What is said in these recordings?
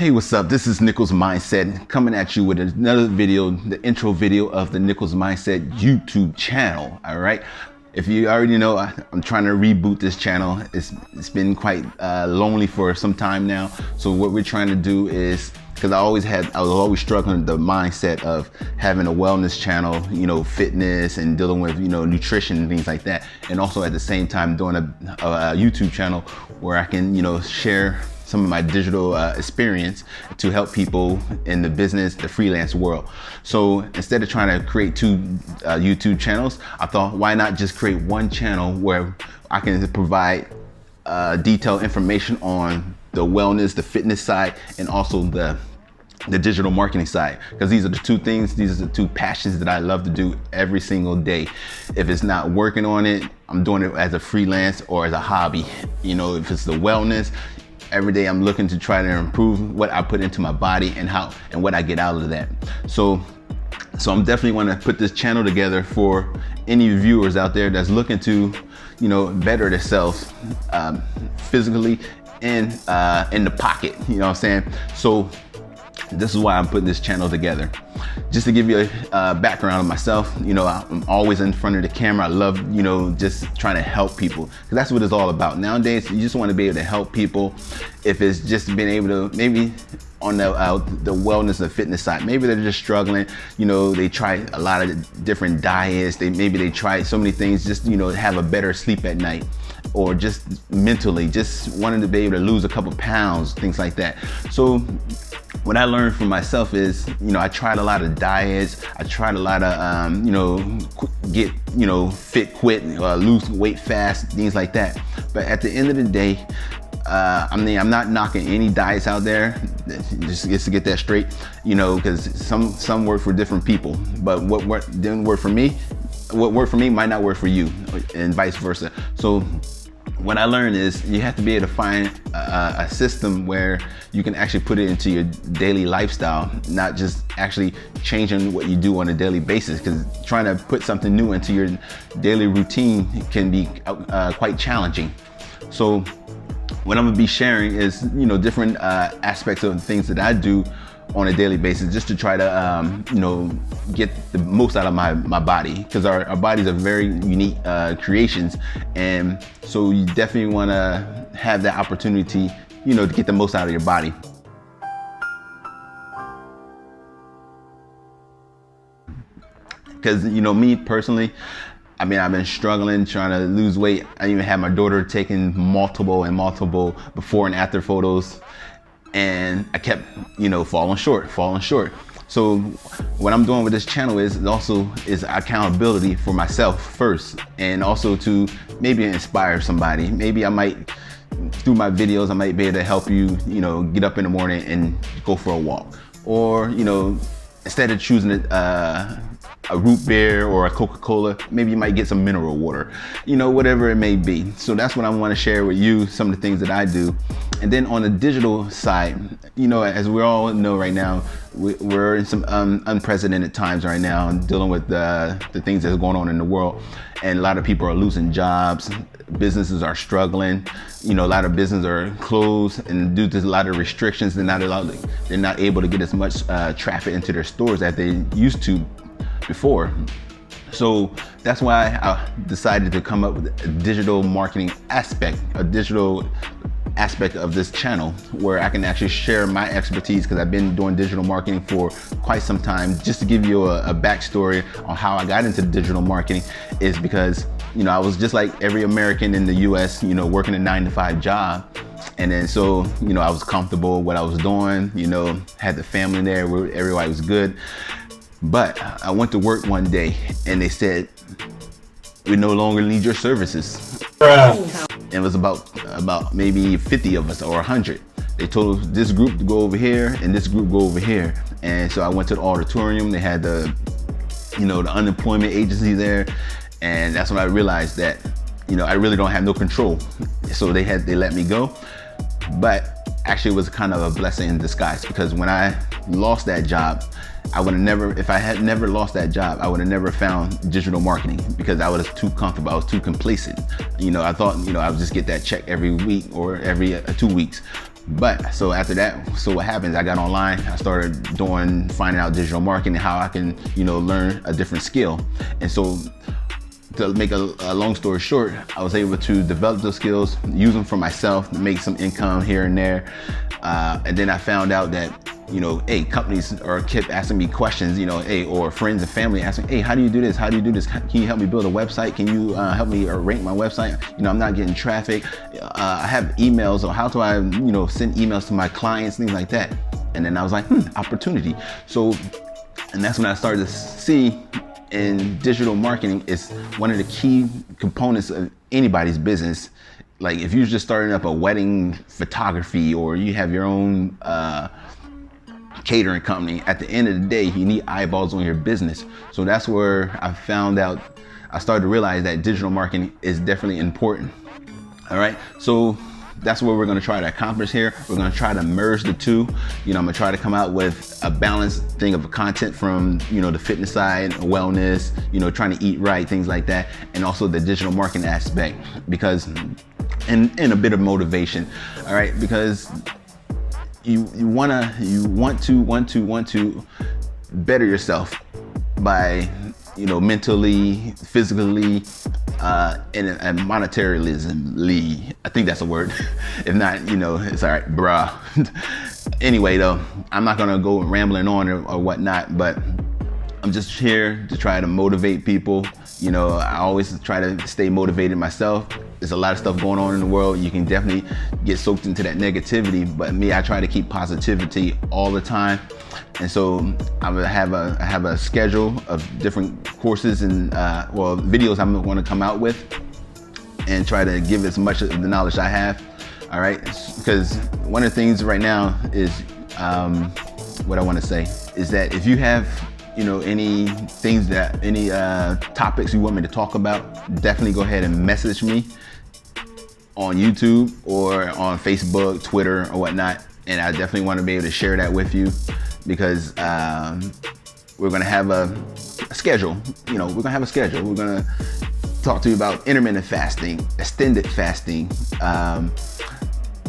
Hey, what's up? This is Nichols Mindset coming at you with another video, the intro video of the Nichols Mindset YouTube channel. All right. If you already know, I'm trying to reboot this channel. It's been quite lonely for some time now. So what we're trying to do is, because I was always struggling with the mindset of having a wellness channel, you know, fitness and dealing with, you know, nutrition and things like that. And also at the same time doing a YouTube channel where I can, you know, share some of my digital experience to help people in the business, the freelance world. So instead of trying to create two YouTube channels, I thought, why not just create one channel where I can provide detailed information on the wellness, the fitness side, and also the digital marketing side, because these are the two things, these are the two passions that I love to do every single day. If it's not working on it, I'm doing it as a freelance or as a hobby. You know, if it's the wellness, every day I'm looking to try to improve what I put into my body and what I get out of that. So I'm definitely want to put this channel together for any viewers out there that's looking to, you know, better themselves physically and in the pocket, you know what I'm saying? So this is why I'm putting this channel together. Just to give you a background of myself, you know, I'm always in front of the camera. I love, you know, just trying to help people, because that's what it's all about. Nowadays, you just want to be able to help people. If it's just being able to, maybe on the wellness and fitness side, maybe they're just struggling, you know, they try a lot of different diets, maybe they try so many things, just, you know, have a better sleep at night, or just mentally, just wanting to be able to lose a couple pounds, things like that. So what I learned from myself is, you know, I tried a lot of diets. I tried a lot of, you know, get, you know, fit, quit, lose weight fast, things like that. But at the end of the day, I mean, I'm not knocking any diets out there, just to get that straight, you know, because some work for different people. But what didn't work for me, what worked for me might not work for you, and vice versa. So what I learned is you have to be able to find a system where you can actually put it into your daily lifestyle, not just actually changing what you do on a daily basis, because trying to put something new into your daily routine can be quite challenging. So what I'm gonna be sharing is, you know, different aspects of things that I do on a daily basis, just to try to, you know, get the most out of my body, because our bodies are very unique creations. And so you definitely want to have that opportunity, you know, to get the most out of your body. Because, you know, me personally, I mean, I've been struggling trying to lose weight. I even had my daughter taking multiple before and after photos, and I kept, you know, falling short. So what I'm doing with this channel is accountability for myself first, and also to maybe inspire somebody. Maybe I might, through my videos, I might be able to help you, you know, get up in the morning and go for a walk. Or, you know, instead of choosing a root beer or a Coca-Cola, maybe you might get some mineral water, you know, whatever it may be. So that's what I want to share with you, some of the things that I do. And then on the digital side, you know, as we all know right now, we're in some unprecedented times right now, dealing with the things that's going on in the world. And a lot of people are losing jobs, businesses are struggling, you know, a lot of businesses are closed, and due to a lot of restrictions, they're not able to get as much traffic into their stores that they used to before. So that's why I decided to come up with a digital marketing aspect, a digital aspect of this channel, where I can actually share my expertise, because I've been doing digital marketing for quite some time. Just to give you a backstory on how I got into digital marketing, is because, you know, I was just like every American in the US, you know, working a 9-to-5 job. And then so, you know, I was comfortable with what I was doing, you know, had the family there where everybody was good. But I went to work one day and they said, we no longer need your services. It was about maybe 50 of us or 100. They told us this group to go over here and this group go over here. And so I went to the auditorium. They had the, you know, the unemployment agency there. And that's when I realized that, you know, I really don't have no control. So they let me go. But actually it was kind of a blessing in disguise, because when I lost that job, I would have never, if I had never lost that job, I would have never found digital marketing, because I was too comfortable, I was too complacent. You know, I thought, you know, I would just get that check every week or every 2 weeks. But so after that, so what happens, I got online, I started finding out digital marketing, how I can, learn a different skill. And so to make a long story short, I was able to develop those skills, use them for myself to make some income here and there. And then I found out that, companies kept asking me questions, or friends and family asking, hey, how do you do this? How do you do this? Can you help me build a website? Can you help me rank my website? I'm not getting traffic. I have emails, or how do I, send emails to my clients, things like that. And then I was like, opportunity. So, and that's when I started to see in digital marketing is one of the key components of anybody's business. Like if you're just starting up a wedding photography, or you have your own catering company, at the end of the day, you need eyeballs on your business. So that's where I found out, I started to realize that digital marketing is definitely important. All right, so that's what we're going to try to accomplish here. We're going to try to merge the two. I'm going to try to come out with a balanced thing of content from, the fitness side, wellness, trying to eat right, things like that, and also the digital marketing aspect, because and a bit of motivation. All right, because you want to better yourself by, mentally, physically, and monetarily. I think that's a word. If not, it's all right, bruh. Anyway, though, I'm not gonna go rambling on or whatnot, but I'm just here to try to motivate people. I always try to stay motivated myself. There's a lot of stuff going on in the world. You can definitely get soaked into that negativity, but me, I try to keep positivity all the time. And so I have a schedule of different courses and videos I'm going to come out with, and try to give as much of the knowledge I have. All right, because one of the things right now is what I want to say is that if you have any topics you want me to talk about, definitely go ahead and message me on YouTube or on Facebook, Twitter, or whatnot. And I definitely want to be able to share that with you, because we're going to have a schedule. We're going to have a schedule. We're going to talk to you about intermittent fasting, extended fasting,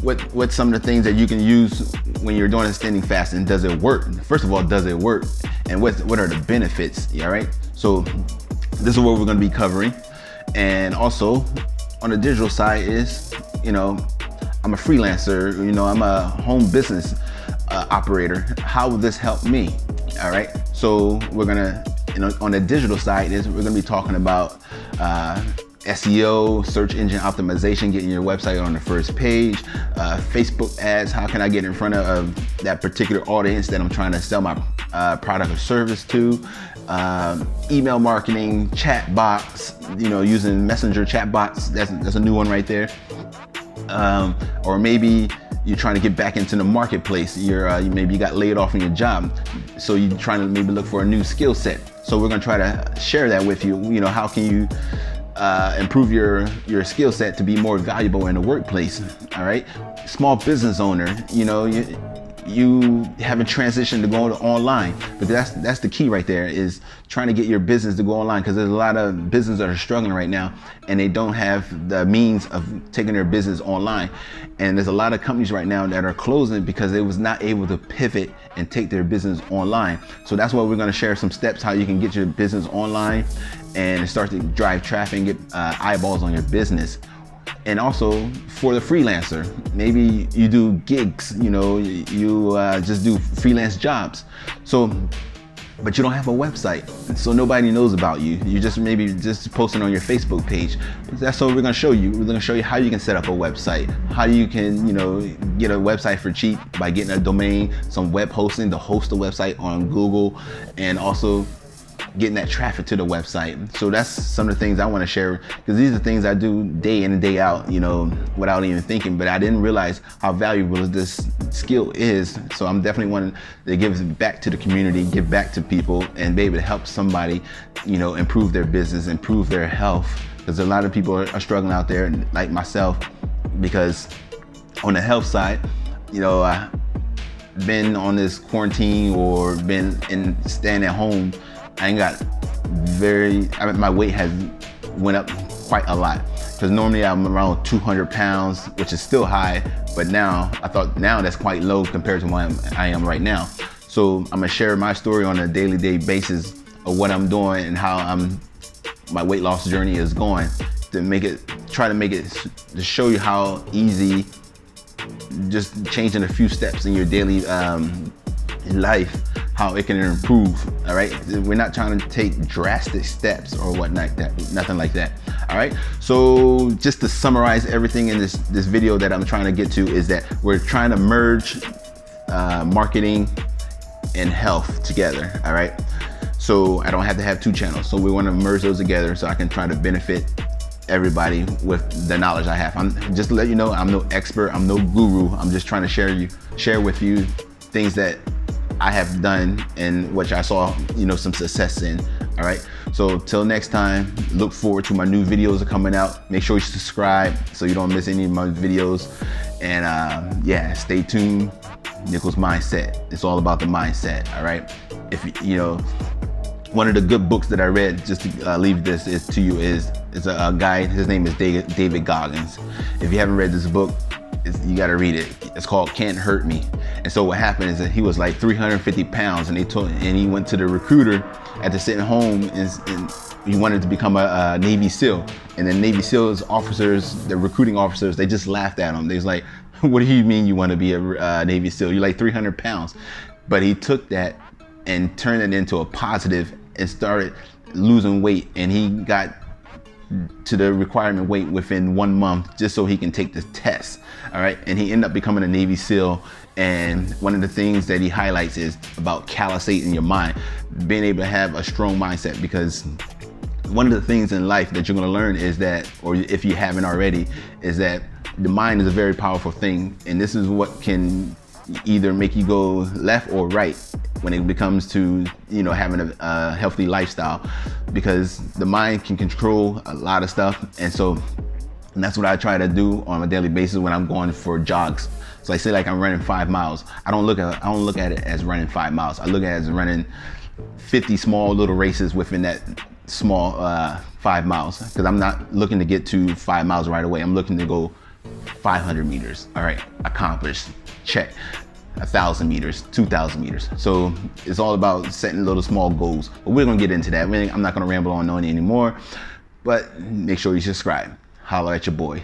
what some of the things that you can use when you're doing extended fasting. Does it work? First of all, does it work? And what are the benefits? All right. So this is what we're going to be covering. And also on the digital side is, I'm a freelancer, I'm a home business operator. How will this help me? All right. So we're going to, on the digital side is we're going to be talking about SEO, search engine optimization, getting your website on the first page, Facebook ads, how can I get in front of that particular audience that I'm trying to sell my product or service to, email marketing, chat bots, using messenger chat bots, that's a new one right there. Or maybe you're trying to get back into the marketplace, maybe you got laid off from your job, so you're trying to maybe look for a new skill set. So we're going to try to share that with you. How can you improve your skill set to be more valuable in the workplace? All right, small business owner, you haven't transitioned to going online, but that's the key right there, is trying to get your business to go online, because there's a lot of businesses that are struggling right now and they don't have the means of taking their business online. And there's a lot of companies right now that are closing because they was not able to pivot and take their business online. So that's why we're going to share some steps how you can get your business online and start to drive traffic and get eyeballs on your business. And also for the freelancer, maybe you do gigs, you just do freelance jobs. So, but you don't have a website, so nobody knows about you. You just maybe just posting on your Facebook page. That's what we're gonna show you. We're gonna show you how you can set up a website, how you can, get a website for cheap by getting a domain, some web hosting to host a website on Google, and also getting that traffic to the website. So that's some of the things I want to share, because these are things I do day in and day out, without even thinking, but I didn't realize how valuable this skill is. So I'm definitely wanting to give back to the community, give back to people, and be able to help somebody, improve their business, improve their health, because a lot of people are struggling out there, like myself, because on the health side, I've been on this quarantine or been staying at home. My weight has went up quite a lot, because normally I'm around 200 pounds, which is still high, but now I thought now that's quite low compared to what I am right now. So I'm gonna share my story on a daily basis of what I'm doing and how my weight loss journey is going, to try to make it to show you how easy just changing a few steps in your daily life, how it can improve. All right, we're not trying to take drastic steps or whatnot, nothing like that. All right, so just to summarize everything in this video that I'm trying to get to is that we're trying to merge marketing and health together. All right, so I don't have to have two channels, so we want to merge those together so I can try to benefit everybody with the knowledge I have. I'm just to let you know, I'm no expert, I'm no guru. I'm just trying to share with you things that I have done and which I saw, some success in. All right, so till next time, look forward to my new videos coming out. Make sure you subscribe so you don't miss any of my videos. And yeah, stay tuned. Nichols Mindset. It's all about the mindset. All right, if one of the good books that I read, just to leave this to you, is a guy, his name is David Goggins. If you haven't read this book, you got to read it. It's called Can't Hurt Me. And so what happened is that he was like 350 pounds and he went to the recruiter after sitting home and he wanted to become a Navy SEAL. And the Navy SEALs officers, the recruiting officers, they just laughed at him. They was like, what do you mean you want to be a Navy SEAL? You're like 300 pounds. But he took that and turned it into a positive and started losing weight, and he got to the requirement weight within 1 month just so he can take the test. All right, and he ended up becoming a Navy SEAL. And one of the things that he highlights is about calibrating your mind, being able to have a strong mindset, because one of the things in life that you're going to learn is that, or if you haven't already, is that the mind is a very powerful thing, and this is what can either make you go left or right when it comes to having a healthy lifestyle, because the mind can control a lot of stuff. And that's what I try to do on a daily basis when I'm going for jogs. So I say, like, I'm running 5 miles. I don't look at it as running 5 miles. I look at it as running 50 small little races within that small 5 miles, because I'm not looking to get to 5 miles right away. I'm looking to go 500 meters. All right, accomplished, check. 1,000 meters, 2,000 meters. So it's all about setting little small goals. But we're gonna get into that. I'm not gonna ramble on anymore, but make sure you subscribe. Holler at your boy.